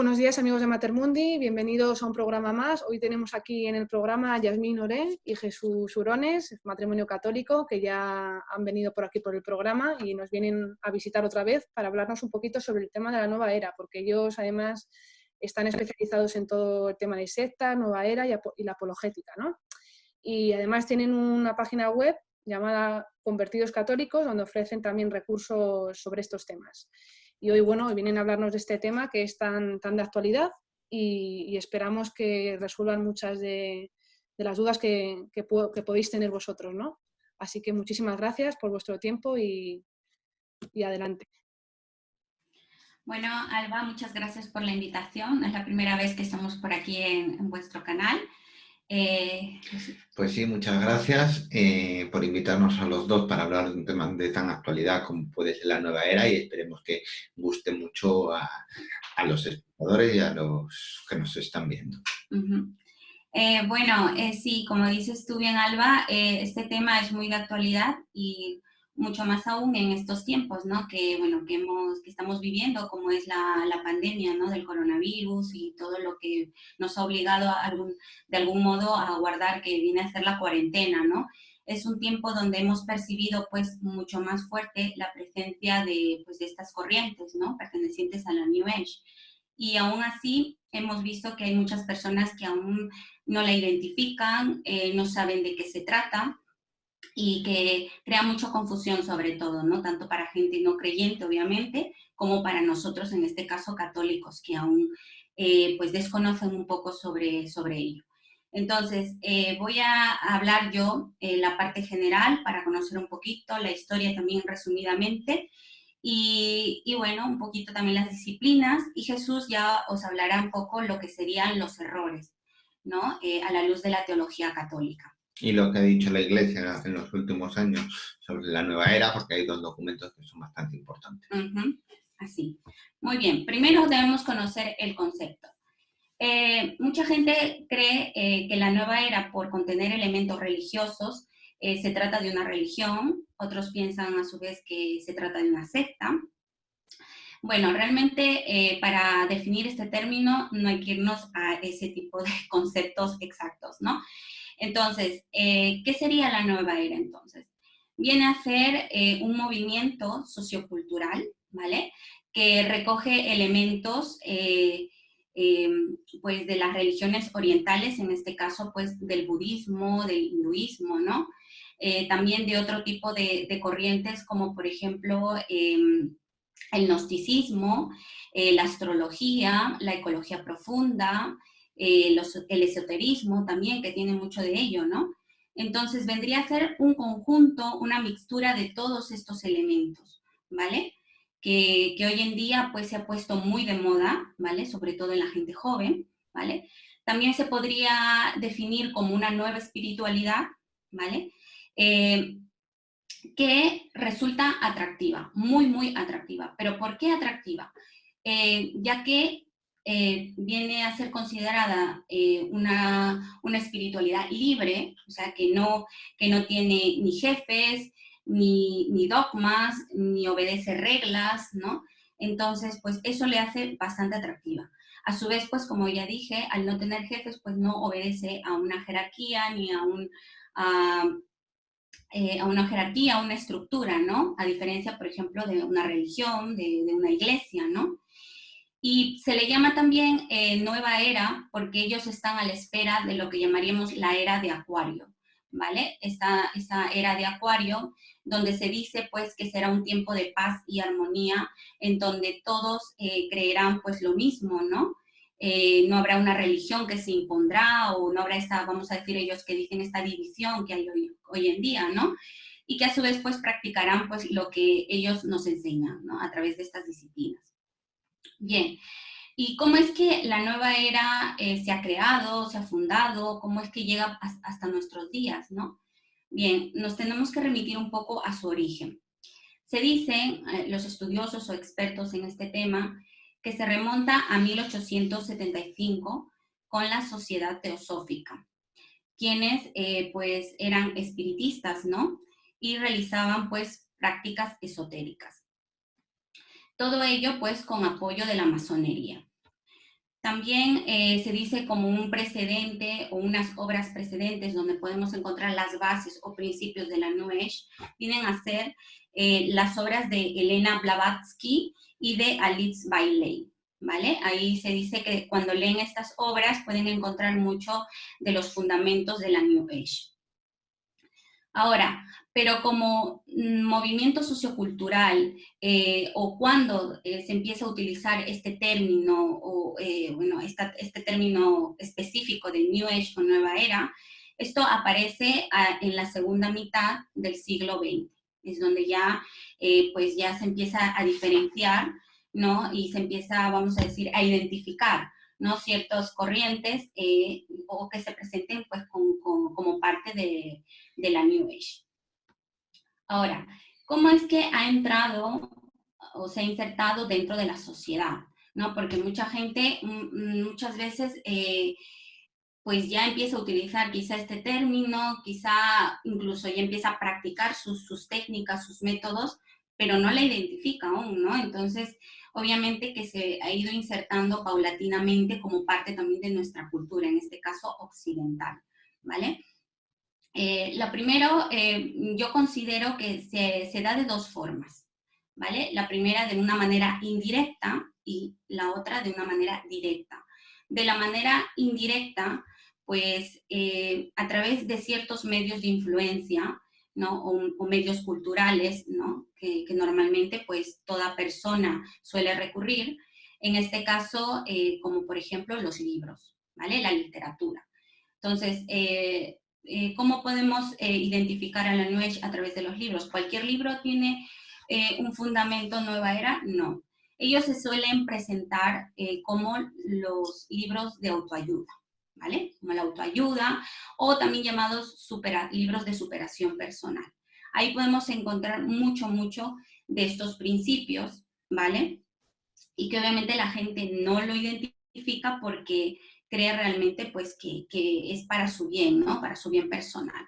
buenos días amigos de Matermundi, bienvenidos a un programa más. Hoy tenemos aquí en el programa a Yasmín Oré y Jesús Urones, matrimonio católico, que ya han venido por aquí por el programa y nos vienen a visitar otra vez para hablarnos un poquito sobre el tema de la nueva era, porque ellos además están especializados en todo el tema de secta, nueva era y la apologética, ¿no? Y además tienen una página web llamada Convertidos Católicos, donde ofrecen también recursos sobre estos temas. Y hoy, bueno, vienen a hablarnos de este tema que es tan de actualidad y esperamos que resuelvan muchas de las dudas que podéis tener vosotros, ¿no? Así que muchísimas gracias por vuestro tiempo y adelante. Bueno, Alba, muchas gracias por la invitación. Es la primera vez que estamos por aquí en vuestro canal. Pues sí, muchas gracias por invitarnos a los dos para hablar de un tema de tan actualidad como puede ser la nueva era y esperemos que guste mucho a los espectadores y a los que nos están viendo. Sí, como dices tú bien, Alba, este tema es muy de actualidad y mucho más aún en estos tiempos, ¿no? Que estamos viviendo, como es la pandemia, ¿no? Del coronavirus y todo lo que nos ha obligado de algún modo a guardar, que viene a ser la cuarentena, ¿no? Es un tiempo donde hemos percibido, pues, mucho más fuerte la presencia de estas corrientes, ¿no? Pertenecientes a la New Age. Y aún así, hemos visto que hay muchas personas que aún no la identifican, no saben de qué se trata, y que crea mucha confusión sobre todo, ¿no? Tanto para gente no creyente, obviamente, como para nosotros, en este caso, católicos, que aún pues desconocen un poco sobre ello. Entonces, voy a hablar yo la parte general para conocer un poquito la historia también resumidamente, y bueno, un poquito también las disciplinas, y Jesús ya os hablará un poco lo que serían los errores, ¿no? A la luz de la teología católica. Y lo que ha dicho la Iglesia en los últimos años sobre la nueva era, porque hay dos documentos que son bastante importantes. Así. Muy bien. Primero debemos conocer el concepto. Mucha gente cree que la nueva era, por contener elementos religiosos, se trata de una religión. Otros piensan a su vez que se trata de una secta. Bueno, realmente para definir este término no hay que irnos a ese tipo de conceptos exactos, ¿no? Entonces, ¿qué sería la nueva era entonces? Viene a ser un movimiento sociocultural, ¿vale? Que recoge elementos pues de las religiones orientales, en este caso pues del budismo, del hinduismo, ¿no? También de otro tipo de corrientes como por ejemplo el gnosticismo, la astrología, la ecología profunda, el esoterismo también, que tiene mucho de ello, ¿no? Entonces vendría a ser un conjunto, una mixtura de todos estos elementos, ¿vale? Que hoy en día pues se ha puesto muy de moda, ¿vale? Sobre todo en la gente joven, ¿vale? También se podría definir como una nueva espiritualidad, ¿vale? Que resulta atractiva, muy, muy atractiva. ¿Pero por qué atractiva? Ya que viene a ser considerada una espiritualidad libre, o sea, que no tiene ni jefes, ni dogmas, ni obedece reglas, ¿no? Entonces, pues eso le hace bastante atractiva. A su vez, pues como ya dije, al no tener jefes, pues no obedece a una jerarquía ni a una jerarquía, a una estructura, ¿no? A diferencia, por ejemplo, de una religión, de una iglesia, ¿no? Y se le llama también nueva era porque ellos están a la espera de lo que llamaríamos la era de Acuario, ¿vale? Esta era de Acuario, donde se dice pues que será un tiempo de paz y armonía, en donde todos creerán pues lo mismo, ¿no? No habrá una religión que se impondrá o no habrá esta, vamos a decir ellos que dicen esta división que hay hoy en día, ¿no? Y que a su vez pues practicarán pues lo que ellos nos enseñan, ¿no? A través de estas disciplinas. Bien, ¿y cómo es que la nueva era se ha creado, se ha fundado? ¿Cómo es que llega hasta nuestros días, no? Bien, nos tenemos que remitir un poco a su origen. Se dicen los estudiosos o expertos en este tema que se remonta a 1875 con la Sociedad Teosófica, quienes pues eran espiritistas, ¿no? Y realizaban pues prácticas esotéricas. Todo ello, pues, con apoyo de la masonería. También se dice como un precedente o unas obras precedentes donde podemos encontrar las bases o principios de la New Age, vienen a ser las obras de Elena Blavatsky y de Alice Bailey, ¿vale? Ahí se dice que cuando leen estas obras pueden encontrar mucho de los fundamentos de la New Age. Ahora, pero como movimiento sociocultural o cuando se empieza a utilizar este término o bueno, este término específico de New Age o Nueva Era, esto aparece en la segunda mitad del siglo XX. Es donde ya, pues ya se empieza a diferenciar, ¿no? Y se empieza, vamos a decir, a identificar, ¿no? Ciertas corrientes o que se presenten pues como parte de la New Age. Ahora, ¿cómo es que ha entrado o se ha insertado dentro de la sociedad? ¿No? Porque mucha gente muchas veces pues ya empieza a utilizar quizá este término, quizá incluso ya empieza a practicar sus técnicas, sus métodos, pero no la identifica aún, ¿no? Entonces, obviamente que se ha ido insertando paulatinamente como parte también de nuestra cultura, en este caso occidental, ¿vale? Lo primero, yo considero que se da de dos formas, ¿vale? La primera de una manera indirecta y la otra de una manera directa. De la manera indirecta, pues a través de ciertos medios de influencia, ¿no? O medios culturales, ¿no? Que normalmente pues toda persona suele recurrir, en este caso, como por ejemplo los libros, ¿vale? La literatura. Entonces, ¿cómo podemos identificar a la New Age a través de los libros? ¿Cualquier libro tiene un fundamento nueva era? No. Ellos se suelen presentar como los libros de autoayuda, ¿vale? Como la autoayuda, o también llamados libros de superación personal. Ahí podemos encontrar mucho de estos principios, ¿vale? Y que obviamente la gente no lo identifica porque cree realmente pues que es para su bien, ¿no? Para su bien personal.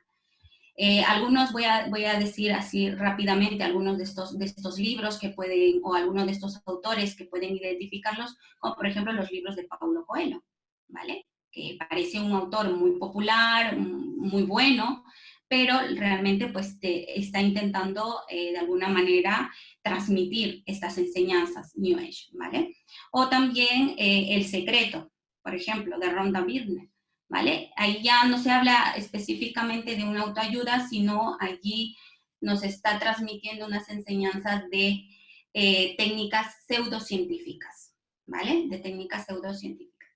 Algunos voy a decir así rápidamente algunos de estos libros que pueden, o algunos de estos autores que pueden identificarlos, como por ejemplo los libros de Paulo Coelho, ¿vale? Que parece un autor muy popular, muy bueno, pero realmente pues te está intentando de alguna manera transmitir estas enseñanzas New Age, ¿vale? O también El Secreto, por ejemplo, de Rhonda Byrne, ¿vale? Ahí ya no se habla específicamente de una autoayuda, sino allí nos está transmitiendo unas enseñanzas de técnicas pseudocientíficas, ¿vale? De técnicas pseudocientíficas.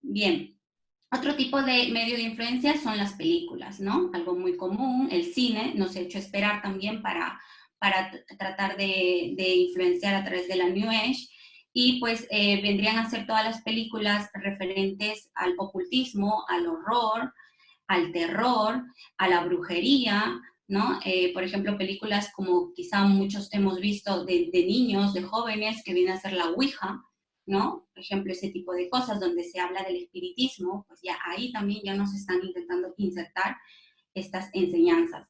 Bien, otro tipo de medio de influencia son las películas, ¿no? Algo muy común, el cine nos ha hecho esperar también para tratar de influenciar a través de la New Age, y pues vendrían a ser todas las películas referentes al ocultismo, al horror, al terror, a la brujería, ¿no? Por ejemplo, películas como quizá muchos hemos visto de niños, de jóvenes, que viene a ser la Ouija, ¿no? Por ejemplo, ese tipo de cosas donde se habla del espiritismo, pues ya ahí también ya nos están intentando insertar estas enseñanzas.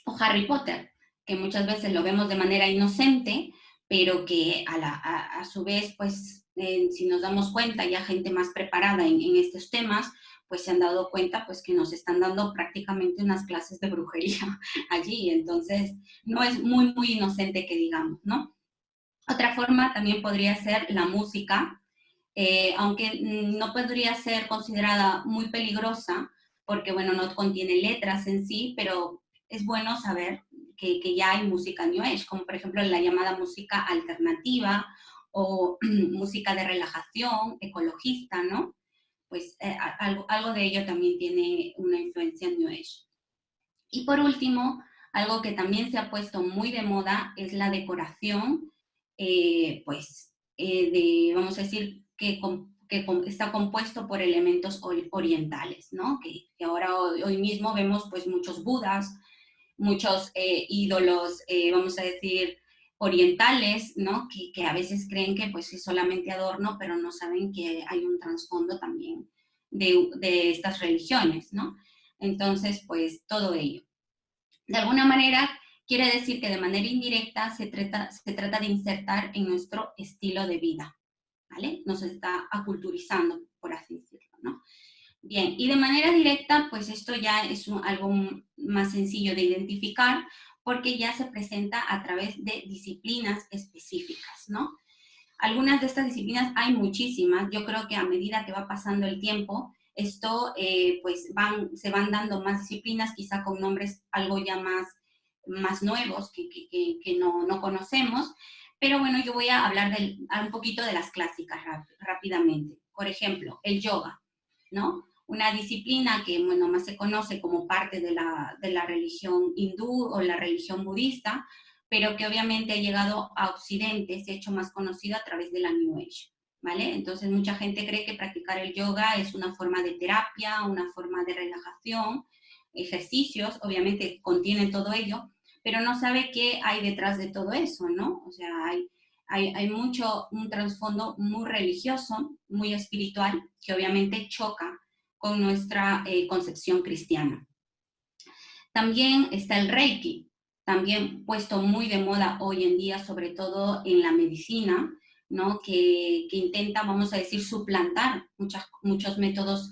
O Harry Potter, que muchas veces lo vemos de manera inocente, pero que a su vez, pues, si nos damos cuenta, ya gente más preparada en estos temas, pues se han dado cuenta pues que nos están dando prácticamente unas clases de brujería allí, entonces no es muy inocente que digamos, ¿no? Otra forma también podría ser la música, aunque no podría ser considerada muy peligrosa, porque bueno, no contiene letras en sí, pero es bueno saber que ya hay música New Age, como por ejemplo la llamada música alternativa o música de relajación, ecologista, ¿no? Pues algo de ello también tiene una influencia New Age. Y por último, algo que también se ha puesto muy de moda es la decoración, vamos a decir, que está compuesto por elementos orientales, ¿no? Que ahora hoy mismo vemos pues muchos budas, muchos ídolos, vamos a decir, orientales, ¿no? Que a veces creen que pues es solamente adorno, pero no saben que hay un trasfondo también de estas religiones, ¿no? Entonces, pues todo ello. De alguna manera, quiere decir que de manera indirecta se trata de insertar en nuestro estilo de vida, ¿vale? Nos está aculturizando, por así decirlo, ¿no? Bien, y de manera directa, pues esto ya es algo más sencillo de identificar porque ya se presenta a través de disciplinas específicas, ¿no? Algunas de estas disciplinas, hay muchísimas, yo creo que a medida que va pasando el tiempo, esto pues se van dando más disciplinas, quizá con nombres algo ya más nuevos que no conocemos, pero bueno, yo voy a hablar un poquito de las clásicas rápidamente. Por ejemplo, el yoga, ¿no? Una disciplina que, bueno, más se conoce como parte de la religión hindú o la religión budista, pero que obviamente ha llegado a Occidente, se ha hecho más conocida a través de la New Age, ¿vale? Entonces mucha gente cree que practicar el yoga es una forma de terapia, una forma de relajación, ejercicios, obviamente contiene todo ello, pero no sabe qué hay detrás de todo eso, ¿no? O sea, hay un trasfondo muy religioso, muy espiritual, que obviamente choca con nuestra concepción cristiana. También está el Reiki, también puesto muy de moda hoy en día, sobre todo en la medicina, ¿no? Que intenta, vamos a decir, suplantar muchos métodos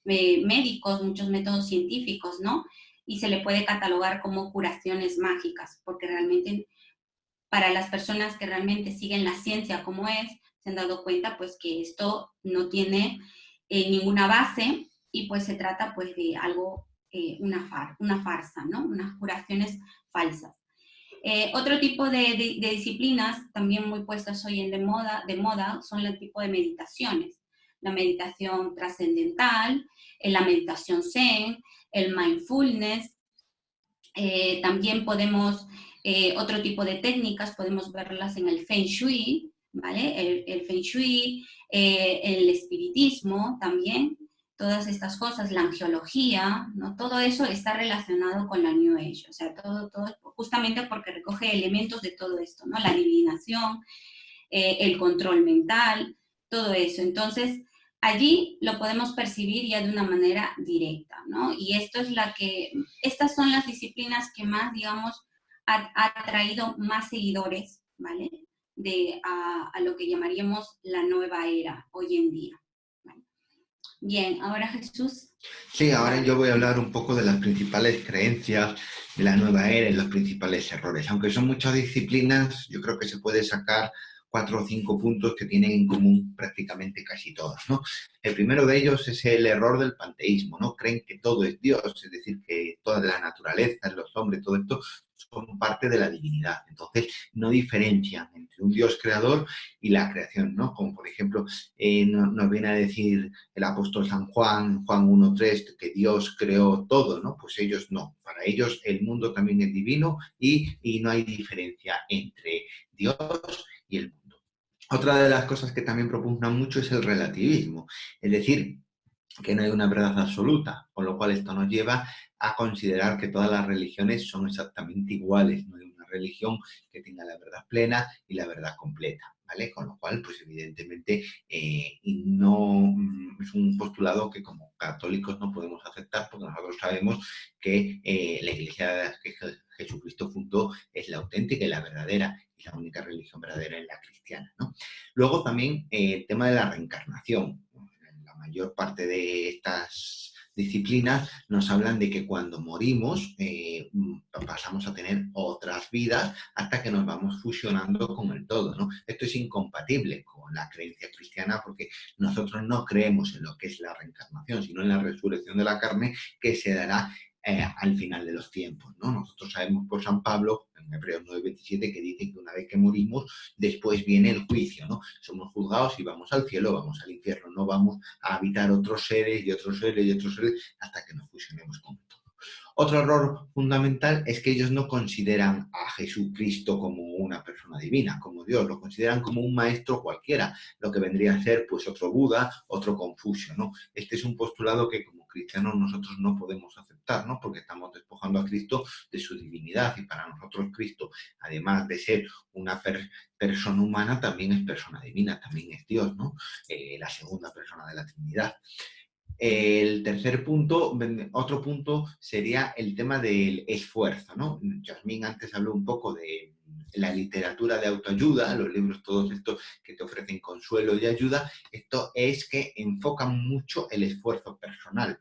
médicos, muchos métodos científicos, ¿no? Y se le puede catalogar como curaciones mágicas, porque realmente para las personas que realmente siguen la ciencia como es, se han dado cuenta pues que esto no tiene ninguna base y pues se trata pues de algo, una farsa, ¿no? Unas curaciones falsas. Otro tipo de disciplinas también muy puestas hoy en de moda son el tipo de meditaciones. La meditación trascendental, la meditación zen, el mindfulness. También podemos, otro tipo de técnicas, podemos verlas en el Feng Shui, ¿vale? El Feng Shui, el espiritismo también, todas estas cosas, la angiología, ¿no? Todo eso está relacionado con la New Age, o sea, todo justamente porque recoge elementos de todo esto, ¿no? La adivinación, el control mental, todo eso. Entonces, allí lo podemos percibir ya de una manera directa, ¿no? Y estas son las disciplinas que más, digamos, ha traído más seguidores, ¿vale? A lo que llamaríamos la nueva era hoy en día. ¿Vale? Bien, ahora Jesús. Sí, ahora yo voy a hablar un poco de las principales creencias de la nueva era y los principales errores. Aunque son muchas disciplinas, yo creo que se puede sacar 4 o 5 puntos que tienen en común prácticamente casi todas, ¿no? El primero de ellos es el error del panteísmo, ¿no? Creen que todo es Dios, es decir, que toda la naturaleza, los hombres, todo esto son parte de la divinidad. Entonces, no diferencian entre un Dios creador y la creación, ¿no? Como por ejemplo, nos viene a decir el apóstol San Juan, Juan 1.3, que Dios creó todo, ¿no? Pues ellos no. Para ellos el mundo también es divino y no hay diferencia entre Dios y el mundo. Otra de las cosas que también propugnan mucho es el relativismo, es decir, que no hay una verdad absoluta, con lo cual esto nos lleva a considerar que todas las religiones son exactamente iguales, no hay una religión que tenga la verdad plena y la verdad completa, ¿vale? Con lo cual, pues evidentemente no es un postulado que como católicos no podemos aceptar porque nosotros sabemos que la Iglesia que Jesucristo fundó es la auténtica y la verdadera, y la única religión verdadera es la cristiana, ¿no? Luego también el tema de la reencarnación. La mayor parte de estas disciplinas nos hablan de que cuando morimos pasamos a tener otras vidas hasta que nos vamos fusionando con el todo, ¿no? Esto es incompatible con la creencia cristiana porque nosotros no creemos en lo que es la reencarnación, sino en la resurrección de la carne que se dará al final de los tiempos, ¿no? Nosotros sabemos por San Pablo, en Hebreos 9:27, que dice que una vez que morimos, después viene el juicio, ¿no? Somos juzgados y vamos al cielo, vamos al infierno, no vamos a habitar otros seres y otros seres y otros seres hasta que nos fusionemos con todo. Otro error fundamental es que ellos no consideran a Jesucristo como una persona divina, como Dios, lo consideran como un maestro cualquiera, lo que vendría a ser pues otro Buda, otro Confucio, ¿no? Este es un postulado que como cristianos nosotros no podemos aceptar, ¿no? Porque estamos despojando a Cristo de su divinidad y para nosotros Cristo, además de ser una persona humana, también es persona divina, también es Dios, ¿no? La segunda persona de la Trinidad. El tercer punto, otro punto sería el tema del esfuerzo, ¿no? Yasmín antes habló un poco de la literatura de autoayuda, los libros todos estos que te ofrecen consuelo y ayuda, esto es que enfocan mucho el esfuerzo personal,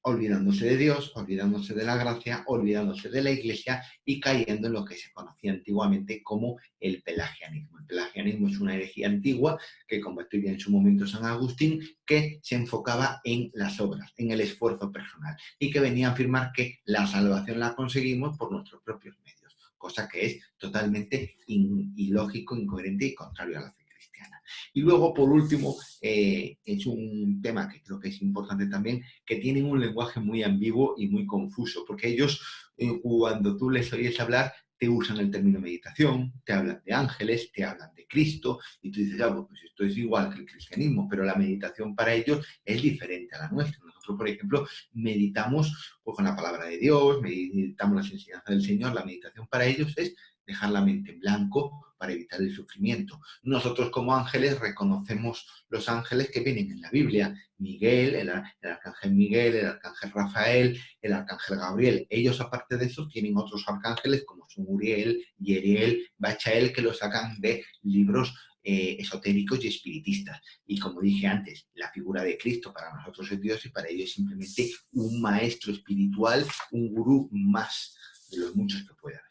olvidándose de Dios, olvidándose de la gracia, olvidándose de la Iglesia y cayendo en lo que se conocía antiguamente como el pelagianismo. El pelagianismo es una herejía antigua que combatió en su momento San Agustín, que se enfocaba en las obras, en el esfuerzo personal, y que venía a afirmar que la salvación la conseguimos por nuestros propios medios, cosa que es totalmente ilógico, incoherente y contrario a la fe cristiana. Y luego, por último, es un tema que creo que es importante también, que tienen un lenguaje muy ambiguo y muy confuso, porque ellos, cuando tú les oyes hablar, te usan el término meditación, te hablan de ángeles, te hablan de Cristo, y tú dices, pues esto es igual que el cristianismo, pero la meditación para ellos es diferente a la nuestra. Nosotros, por ejemplo, meditamos pues, con la palabra de Dios, meditamos las enseñanzas del Señor. La meditación para ellos es dejar la mente en blanco para evitar el sufrimiento. Nosotros como ángeles reconocemos los ángeles que vienen en la Biblia. Miguel, el arcángel Miguel, el arcángel Rafael, el arcángel Gabriel. Ellos, aparte de eso, tienen otros arcángeles como son Uriel, Yeriel, Bachael, que los sacan de libros esotéricos y espiritistas. Y como dije antes, la figura de Cristo para nosotros es Dios y para ellos es simplemente un maestro espiritual, un gurú más de los muchos que puede haber.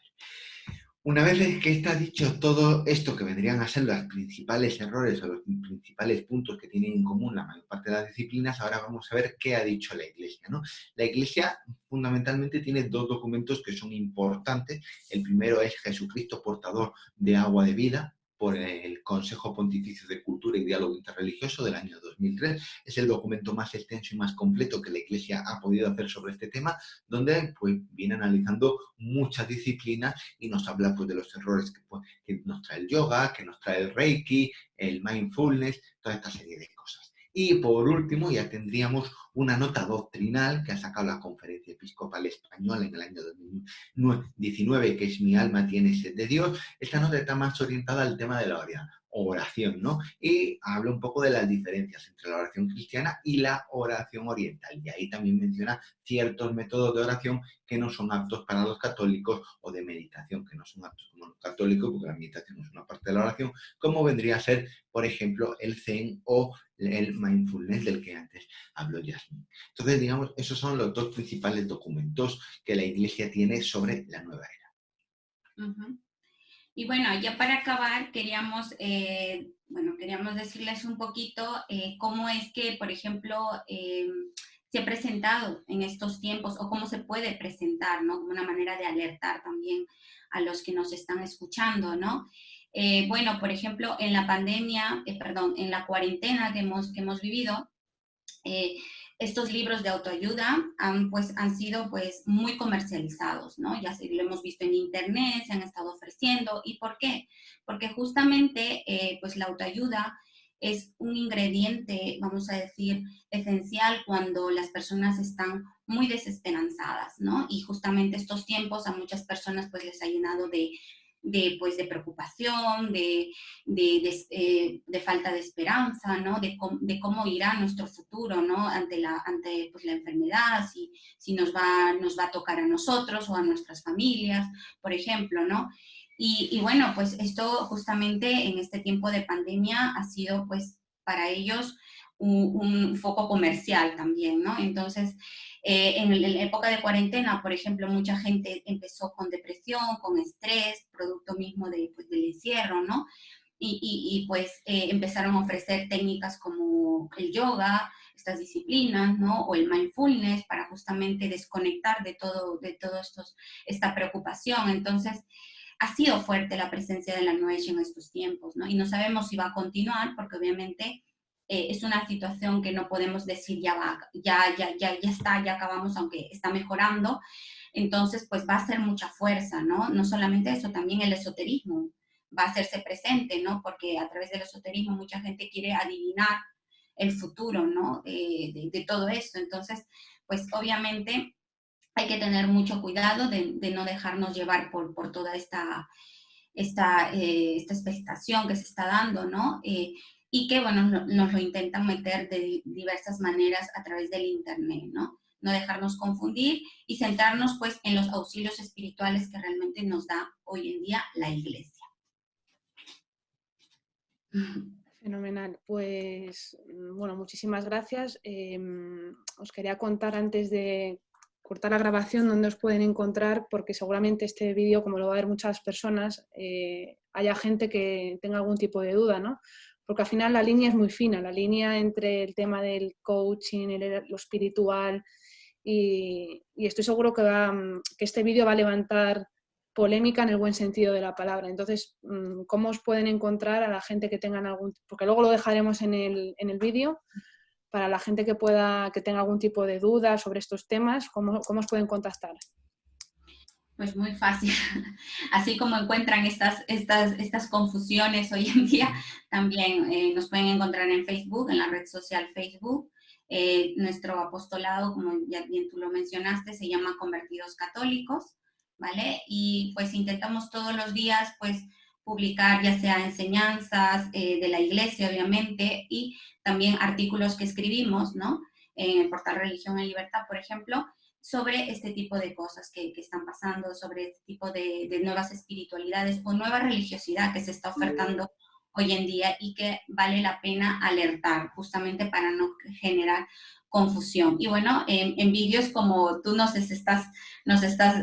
Una vez que está dicho todo esto que vendrían a ser los principales errores o los principales puntos que tienen en común la mayor parte de las disciplinas, ahora vamos a ver qué ha dicho la Iglesia, ¿no? La Iglesia fundamentalmente tiene dos documentos que son importantes. El primero es Jesucristo portador de agua de vida, por el Consejo Pontificio de Cultura y Diálogo Interreligioso del año 2003. Es el documento más extenso y más completo que la Iglesia ha podido hacer sobre este tema, donde pues, viene analizando muchas disciplinas y nos habla pues, de los errores que nos trae el yoga, que nos trae el Reiki, el mindfulness, toda esta serie de cosas. Y por último ya tendríamos una nota doctrinal que ha sacado la Conferencia Episcopal Española en el año 2019, que es Mi alma tiene sed de Dios. Esta nota está más orientada al tema de la oración, ¿no? Y habla un poco de las diferencias entre la oración cristiana y la oración oriental. Y ahí también menciona ciertos métodos de oración que no son aptos para los católicos, o de meditación que no son aptos como los católicos, porque la meditación es una parte de la oración, como vendría a ser, por ejemplo, el Zen o el mindfulness del que antes habló Yasmín. Entonces, digamos, esos son los dos principales documentos que la Iglesia tiene sobre la nueva era. Uh-huh. Y bueno, ya para acabar, queríamos decirles un poquito cómo es que, por ejemplo, se ha presentado en estos tiempos, o cómo se puede presentar, ¿no? Como una manera de alertar también a los que nos están escuchando, ¿no? Bueno, por ejemplo, en la pandemia, en la cuarentena que hemos vivido, estos libros de autoayuda han sido pues muy comercializados, ¿no? Ya lo hemos visto en internet, se han estado ofreciendo. ¿Y por qué? Porque justamente pues la autoayuda es un ingrediente, vamos a decir, esencial cuando las personas están muy desesperanzadas, ¿no? Y justamente estos tiempos a muchas personas pues les ha llenado de preocupación, de falta de esperanza, ¿no? De cómo irá nuestro futuro, ¿no? Ante pues, la enfermedad, si nos va a tocar a nosotros o a nuestras familias, por ejemplo, ¿no? Y bueno, pues esto justamente en este tiempo de pandemia ha sido pues para ellos un foco comercial también, ¿no? Entonces, en la época de cuarentena, por ejemplo, mucha gente empezó con depresión, con estrés, producto mismo pues, del encierro, ¿no? Y pues empezaron a ofrecer técnicas como el yoga, estas disciplinas, ¿no? O el mindfulness para justamente desconectar de todo esta preocupación. Entonces, ha sido fuerte la presencia de la New Age en estos tiempos, ¿no? Y no sabemos si va a continuar, porque obviamente es una situación que no podemos decir ya está, ya acabamos, aunque está mejorando. Entonces, pues va a ser mucha fuerza, ¿no? No solamente eso, también el esoterismo va a hacerse presente, ¿no? Porque a través del esoterismo mucha gente quiere adivinar el futuro, ¿no? De todo esto. Entonces, pues obviamente hay que tener mucho cuidado de no dejarnos llevar por toda esta expectación que se está dando, ¿no? Y que, bueno, nos lo intentan meter de diversas maneras a través del internet, ¿no? no dejarnos confundir y centrarnos pues en los auxilios espirituales que realmente nos da hoy en día la Iglesia. Fenomenal. Pues, bueno, muchísimas gracias. Os quería contar antes de cortar la grabación dónde os pueden encontrar, porque seguramente este vídeo, como lo va a ver muchas personas, haya gente que tenga algún tipo de duda, ¿no? Porque al final la línea es muy fina, la línea entre el tema del coaching, lo espiritual, y estoy seguro que este vídeo va a levantar polémica en el buen sentido de la palabra. Entonces, ¿cómo os pueden encontrar a la gente que tengan algún... Porque luego lo dejaremos en el vídeo, para la gente que tenga algún tipo de duda sobre estos temas, ¿cómo os pueden contactar? Pues muy fácil. Así como encuentran estas confusiones hoy en día, también nos pueden encontrar en Facebook, en la red social Facebook. Nuestro apostolado, como ya bien tú lo mencionaste, se llama Convertidos Católicos, ¿vale? Y pues intentamos todos los días, pues, publicar ya sea enseñanzas de la iglesia, obviamente, y también artículos que escribimos, ¿no? En el portal Religión en Libertad, por ejemplo, sobre este tipo de cosas que están pasando, sobre este tipo de nuevas espiritualidades o nueva religiosidad que se está ofertando hoy en día y que vale la pena alertar justamente para no generar confusión. Y bueno, en vídeos como tú nos estás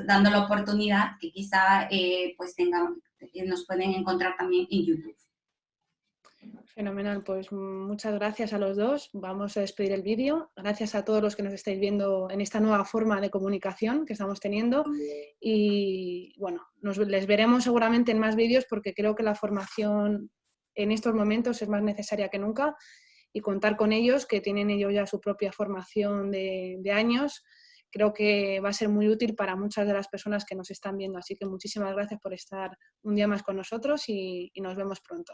dando la oportunidad, que quizá pues nos pueden encontrar también en YouTube. Fenomenal, pues muchas gracias a los dos. Vamos a despedir el vídeo. Gracias a todos los que nos estáis viendo en esta nueva forma de comunicación que estamos teniendo. Y bueno, les veremos seguramente en más vídeos, porque creo que la formación en estos momentos es más necesaria que nunca, y contar con ellos, que tienen ellos ya su propia formación de años, creo que va a ser muy útil para muchas de las personas que nos están viendo. Así que muchísimas gracias por estar un día más con nosotros y nos vemos pronto.